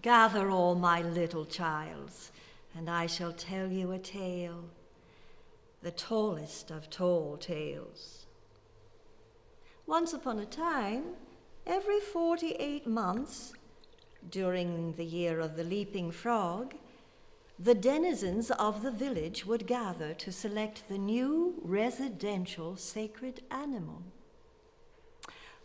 Gather all my little childs, and I shall tell you a tale, the tallest of tall tales. Once upon a time, every 48 months, during the year of the leaping frog, the denizens of the village would gather to select the new residential sacred animal.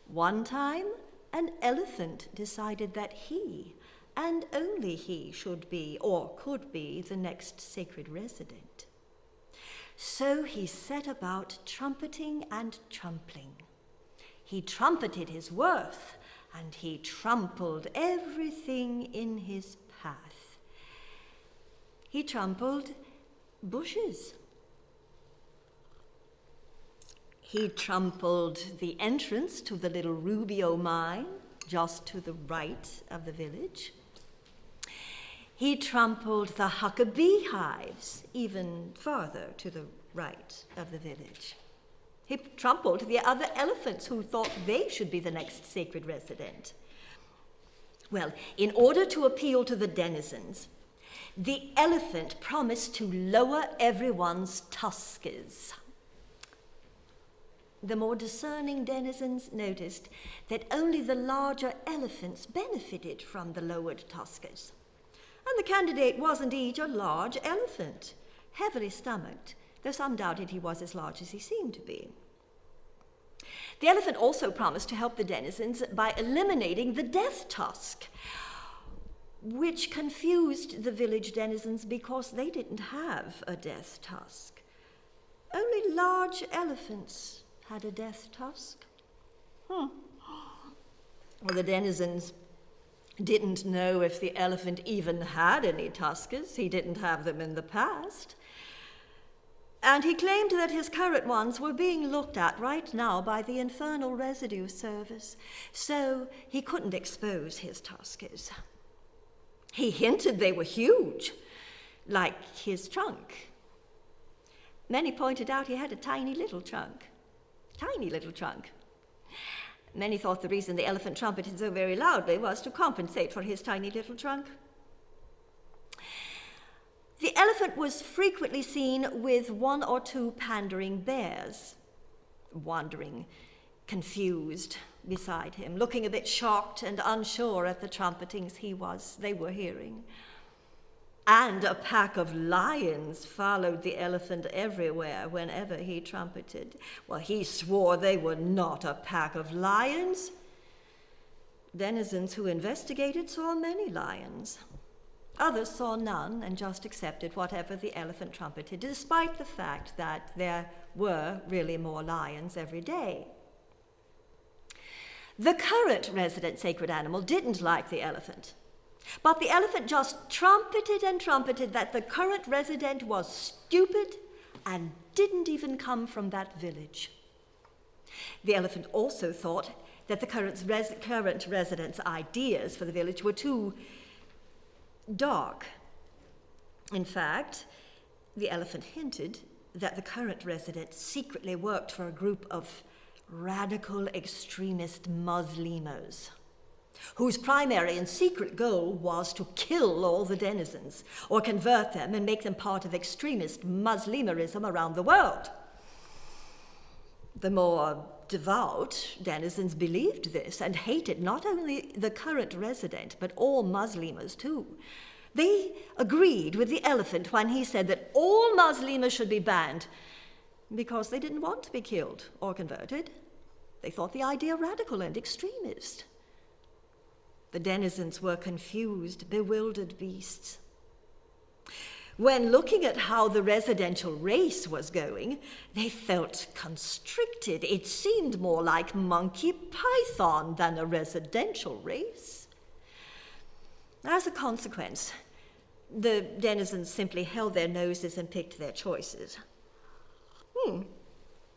One time, an elephant decided that he, and only he, should be or could be the next sacred resident. So he set about trumpeting and trampling. He trumpeted his worth, and he trampled everything in his path. He trampled bushes. He trampled the entrance to the little Rubio mine, just to the right of the village. He trampled the Huckabee hives, even farther to the right of the village. He trampled the other elephants who thought they should be the next sacred resident. Well, in order to appeal to the denizens, the elephant promised to lower everyone's tusks. The more discerning denizens noticed that only the larger elephants benefited from the lowered tusks. And the candidate was indeed a large elephant, heavily stomached, though some doubted he was as large as he seemed to be. The elephant also promised to help the denizens by eliminating the death tusk, which confused the village denizens because they didn't have a death tusk. Only large elephants had a death tusk. Well, the denizens didn't know if the elephant even had any tusks. He didn't have them in the past. And he claimed that his current ones were being looked at right now by the Infernal Residue Service, so he couldn't expose his tusks. He hinted they were huge, like his trunk. Many pointed out he had a tiny little trunk. Tiny little trunk. Many thought the reason the elephant trumpeted so very loudly was to compensate for his tiny little trunk. The elephant was frequently seen with one or two pandering bears, wandering, confused, beside him, looking a bit shocked and unsure at the trumpetings they were hearing. And a pack of lions followed the elephant everywhere whenever he trumpeted. Well, he swore they were not a pack of lions. Denizens who investigated saw many lions. Others saw none and just accepted whatever the elephant trumpeted, despite the fact that there were really more lions every day. The current resident sacred animal didn't like the elephant, but the elephant just trumpeted and trumpeted that the current resident was stupid and didn't even come from that village. The elephant also thought that the current resident's ideas for the village were too dark. In fact, the elephant hinted that the current resident secretly worked for a group of radical extremist Muslims, whose primary and secret goal was to kill all the denizens or convert them and make them part of extremist Muslimism around the world. The more devout denizens believed this and hated not only the current resident, but all Muslims too. They agreed with the elephant when he said that all Muslims should be banned because they didn't want to be killed or converted. They thought the idea radical and extremist. The denizens were confused, bewildered beasts. When looking at how the residential race was going, they felt constricted. It seemed more like Monkey Python than a residential race. As a consequence, the denizens simply held their noses and picked their choices.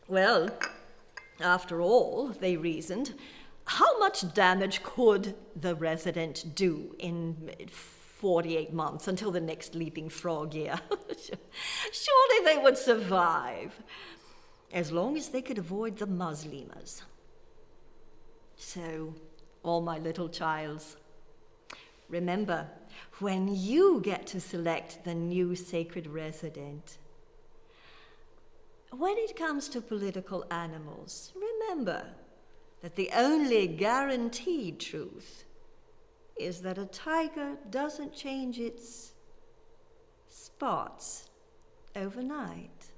Well, after all, they reasoned, how much damage could the resident do in 48 months until the next leaping frog year? Surely they would survive, as long as they could avoid the Muslims. So, all my little childs, Remember, when you get to select the new sacred resident. When it comes to political animals, remember that the only guaranteed truth is that a tiger doesn't change its spots overnight.